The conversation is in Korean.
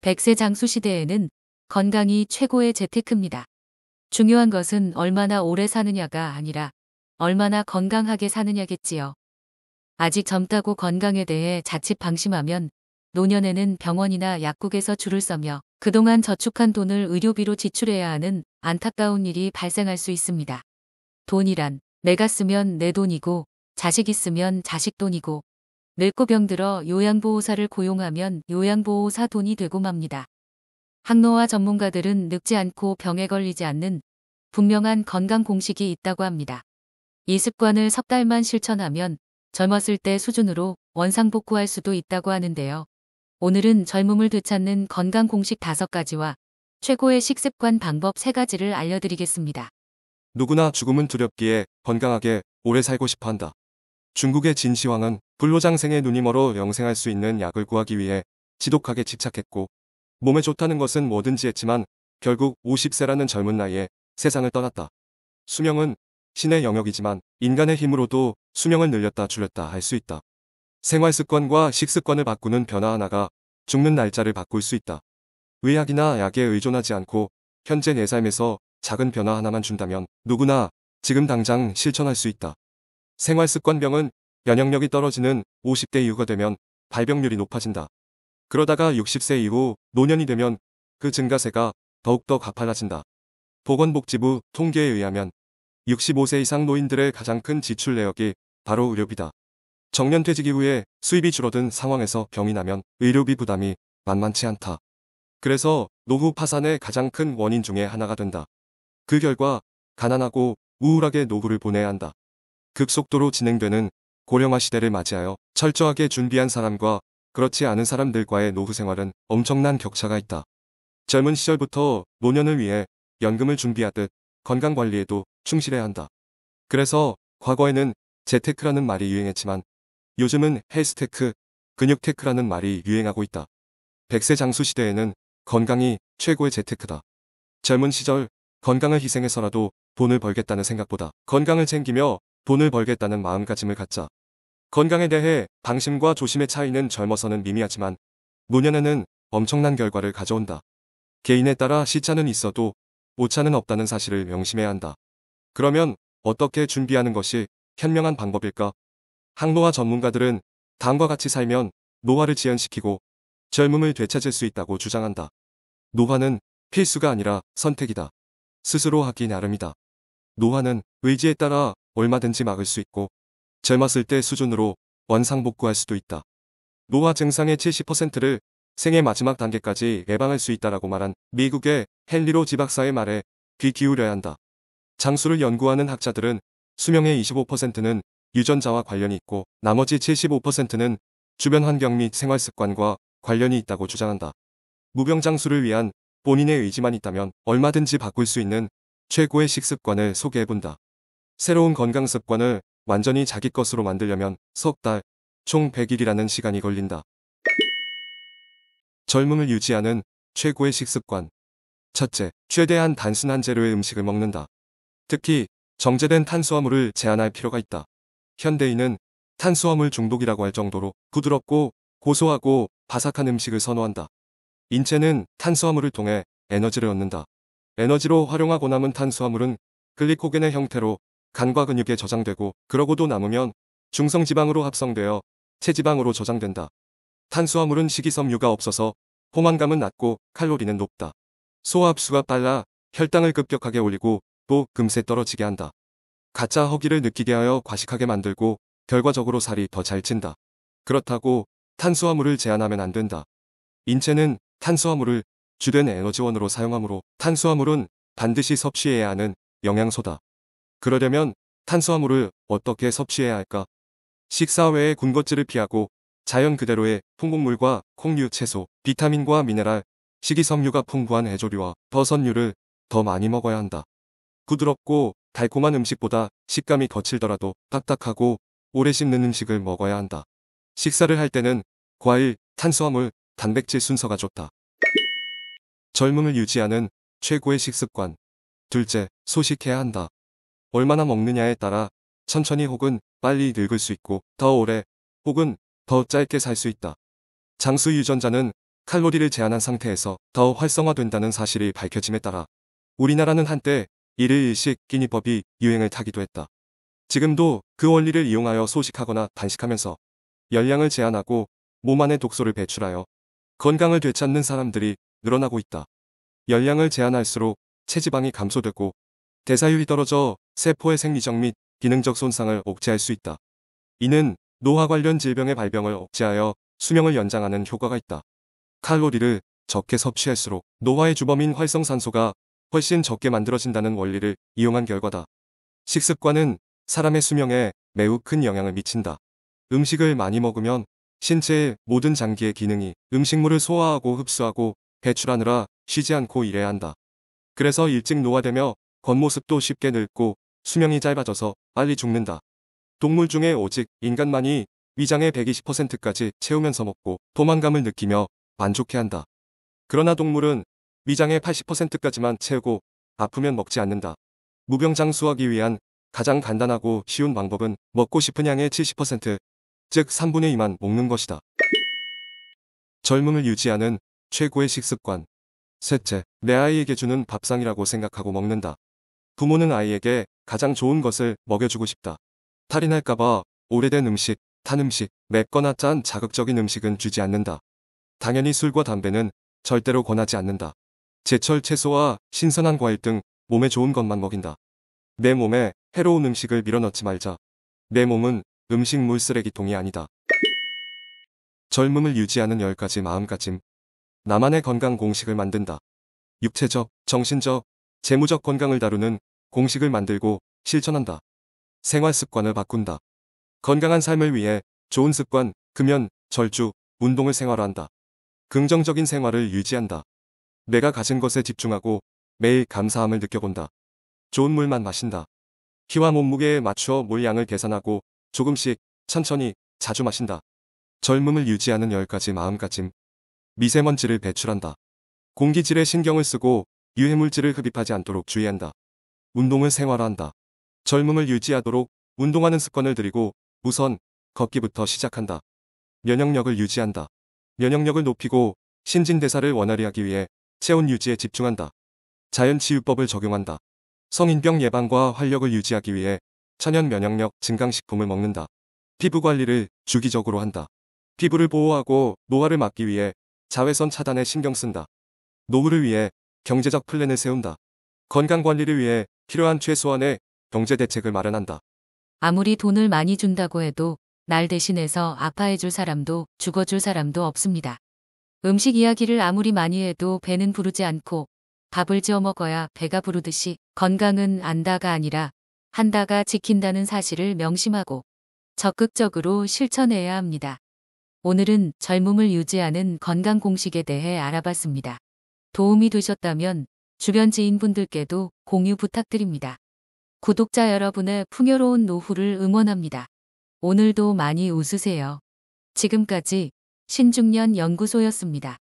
100세 장수 시대에는 건강이 최고의 재테크입니다. 중요한 것은 얼마나 오래 사느냐가 아니라 얼마나 건강하게 사느냐겠지요. 아직 젊다고 건강에 대해 자칫 방심하면 노년에는 병원이나 약국에서 줄을 서며 그동안 저축한 돈을 의료비로 지출해야 하는 안타까운 일이 발생할 수 있습니다. 돈이란 내가 쓰면 내 돈이고 자식 있으면 자식 돈이고 늙고 병들어 요양보호사를 고용하면 요양보호사 돈이 되고 맙니다. 항노화 전문가들은 늙지 않고 병에 걸리지 않는 분명한 건강 공식이 있다고 합니다. 이 습관을 석 달만 실천하면 젊었을 때 수준으로 원상복구할 수도 있다고 하는데요. 오늘은 젊음을 되찾는 건강 공식 5가지와 최고의 식습관 방법 3가지를 알려드리겠습니다. 누구나 죽음은 두렵기에 건강하게 오래 살고 싶어 한다. 중국의 진시황은 불로장생의 눈이 멀어 영생할 수 있는 약을 구하기 위해 지독하게 집착했고 몸에 좋다는 것은 뭐든지 했지만 결국 50세라는 젊은 나이에 세상을 떠났다. 수명은 신의 영역이지만 인간의 힘으로도 수명을 늘렸다 줄였다 할 수 있다. 생활습관과 식습관을 바꾸는 변화 하나가 죽는 날짜를 바꿀 수 있다. 의학이나 약에 의존하지 않고 현재 내 삶에서 작은 변화 하나만 준다면 누구나 지금 당장 실천할 수 있다. 생활습관병은 면역력이 떨어지는 50대 이후가 되면 발병률이 높아진다. 그러다가 60세 이후 노년이 되면 그 증가세가 더욱더 가팔라진다. 보건복지부 통계에 의하면 65세 이상 노인들의 가장 큰 지출 내역이 바로 의료비다. 정년퇴직 이후에 수입이 줄어든 상황에서 병이 나면 의료비 부담이 만만치 않다. 그래서 노후 파산의 가장 큰 원인 중에 하나가 된다. 그 결과 가난하고 우울하게 노후를 보내야 한다. 급속도로 진행되는 고령화 시대를 맞이하여 철저하게 준비한 사람과 그렇지 않은 사람들과의 노후 생활은 엄청난 격차가 있다. 젊은 시절부터 노년을 위해 연금을 준비하듯 건강관리에도 충실해야 한다. 그래서 과거에는 재테크라는 말이 유행했지만 요즘은 헬스테크, 근육테크라는 말이 유행하고 있다. 100세 장수 시대에는 건강이 최고의 재테크다. 젊은 시절 건강을 희생해서라도 돈을 벌겠다는 생각보다 건강을 챙기며 돈을 벌겠다는 마음가짐을 갖자. 건강에 대해 방심과 조심의 차이는 젊어서는 미미하지만 노년에는 엄청난 결과를 가져온다. 개인에 따라 시차는 있어도 오차는 없다는 사실을 명심해야 한다. 그러면 어떻게 준비하는 것이 현명한 방법일까? 항노화 전문가들은 다음과 같이 살면 노화를 지연시키고 젊음을 되찾을 수 있다고 주장한다. 노화는 필수가 아니라 선택이다. 스스로 하기 나름이다. 노화는 의지에 따라 얼마든지 막을 수 있고 젊었을 때 수준으로 원상복구할 수도 있다. 노화 증상의 70%를 생의 마지막 단계까지 예방할 수 있다라고 말한 미국의 헨리로 지박사의 말에 귀 기울여야 한다. 장수를 연구하는 학자들은 수명의 25%는 유전자와 관련이 있고 나머지 75%는 주변 환경 및 생활습관과 관련이 있다고 주장한다. 무병장수를 위한 본인의 의지만 있다면 얼마든지 바꿀 수 있는 최고의 식습관을 소개해본다. 새로운 건강습관을 완전히 자기 것으로 만들려면 석 달, 총 100일이라는 시간이 걸린다. 젊음을 유지하는 최고의 식습관. 첫째, 최대한 단순한 재료의 음식을 먹는다. 특히 정제된 탄수화물을 제한할 필요가 있다. 현대인은 탄수화물 중독이라고 할 정도로 부드럽고 고소하고 바삭한 음식을 선호한다. 인체는 탄수화물을 통해 에너지를 얻는다. 에너지로 활용하고 남은 탄수화물은 글리코겐의 형태로 간과 근육에 저장되고 그러고도 남으면 중성지방으로 합성되어 체지방으로 저장된다. 탄수화물은 식이섬유가 없어서 포만감은 낮고 칼로리는 높다. 소화 흡수가 빨라 혈당을 급격하게 올리고 또 금세 떨어지게 한다. 가짜 허기를 느끼게 하여 과식하게 만들고 결과적으로 살이 더 잘 찐다. 그렇다고 탄수화물을 제한하면 안 된다. 인체는 탄수화물을 주된 에너지원으로 사용하므로 탄수화물은 반드시 섭취해야 하는 영양소다. 그러려면 탄수화물을 어떻게 섭취해야 할까? 식사 외에 군것질을 피하고 자연 그대로의 통곡물과 콩류, 채소, 비타민과 미네랄, 식이섬유가 풍부한 해조류와 버섯류를 더 많이 먹어야 한다. 부드럽고 달콤한 음식보다 식감이 거칠더라도 딱딱하고 오래 씹는 음식을 먹어야 한다. 식사를 할 때는 과일, 탄수화물, 단백질 순서가 좋다. 젊음을 유지하는 최고의 식습관. 둘째, 소식해야 한다. 얼마나 먹느냐에 따라 천천히 혹은 빨리 늙을 수 있고 더 오래 혹은 더 짧게 살 수 있다. 장수 유전자는 칼로리를 제한한 상태에서 더 활성화된다는 사실이 밝혀짐에 따라 우리나라는 한때 일일 일식 끼니법이 유행을 타기도 했다. 지금도 그 원리를 이용하여 소식하거나 단식하면서 열량을 제한하고 몸 안에 독소를 배출하여 건강을 되찾는 사람들이 늘어나고 있다. 열량을 제한할수록 체지방이 감소되고 대사율이 떨어져 세포의 생리적 및 기능적 손상을 억제할 수 있다. 이는 노화 관련 질병의 발병을 억제하여 수명을 연장하는 효과가 있다. 칼로리를 적게 섭취할수록 노화의 주범인 활성산소가 훨씬 적게 만들어진다는 원리를 이용한 결과다. 식습관은 사람의 수명에 매우 큰 영향을 미친다. 음식을 많이 먹으면 신체의 모든 장기의 기능이 음식물을 소화하고 흡수하고 배출하느라 쉬지 않고 일해야 한다. 그래서 일찍 노화되며 겉모습도 쉽게 늙고 수명이 짧아져서 빨리 죽는다. 동물 중에 오직 인간만이 위장의 120%까지 채우면서 먹고 포만감을 느끼며 만족해한다. 그러나 동물은 위장의 80%까지만 채우고 아프면 먹지 않는다. 무병장수하기 위한 가장 간단하고 쉬운 방법은 먹고 싶은 양의 70%, 즉 3분의 2만 먹는 것이다. 젊음을 유지하는 최고의 식습관. 셋째, 내 아이에게 주는 밥상이라고 생각하고 먹는다. 부모는 아이에게 가장 좋은 것을 먹여주고 싶다. 탈이 날까봐 오래된 음식, 탄 음식, 맵거나 짠 자극적인 음식은 주지 않는다. 당연히 술과 담배는 절대로 권하지 않는다. 제철 채소와 신선한 과일 등 몸에 좋은 것만 먹인다. 내 몸에 해로운 음식을 밀어넣지 말자. 내 몸은 음식물 쓰레기통이 아니다. 젊음을 유지하는 10가지 마음가짐. 나만의 건강 공식을 만든다. 육체적, 정신적, 재무적 건강을 다루는 공식을 만들고 실천한다. 생활 습관을 바꾼다. 건강한 삶을 위해 좋은 습관, 금연, 절주, 운동을 생활화한다. 긍정적인 생활을 유지한다. 내가 가진 것에 집중하고 매일 감사함을 느껴본다. 좋은 물만 마신다. 키와 몸무게에 맞추어 물량을 계산하고 조금씩, 천천히, 자주 마신다. 젊음을 유지하는 10가지 마음가짐. 미세먼지를 배출한다. 공기질에 신경을 쓰고 유해물질을 흡입하지 않도록 주의한다. 운동을 생활화한다. 젊음을 유지하도록 운동하는 습관을 들이고 우선 걷기부터 시작한다. 면역력을 유지한다. 면역력을 높이고 신진대사를 원활히 하기 위해 체온 유지에 집중한다. 자연치유법을 적용한다. 성인병 예방과 활력을 유지하기 위해 천연 면역력 증강식품을 먹는다. 피부 관리를 주기적으로 한다. 피부를 보호하고 노화를 막기 위해 자외선 차단에 신경 쓴다. 노후를 위해 경제적 플랜을 세운다. 건강관리를 위해 필요한 최소한의 경제 대책을 마련한다. 아무리 돈을 많이 준다고 해도 날 대신해서 아파해줄 사람도 죽어줄 사람도 없습니다. 음식 이야기를 아무리 많이 해도 배는 부르지 않고 밥을 지어 먹어야 배가 부르듯이 건강은 안다가 아니라 한다가 지킨다는 사실을 명심하고 적극적으로 실천해야 합니다. 오늘은 젊음을 유지하는 건강 공식에 대해 알아봤습니다. 도움이 되셨다면 주변 지인분들께도 공유 부탁드립니다. 구독자 여러분의 풍요로운 노후를 응원합니다. 오늘도 많이 웃으세요. 지금까지 신중년 연구소였습니다.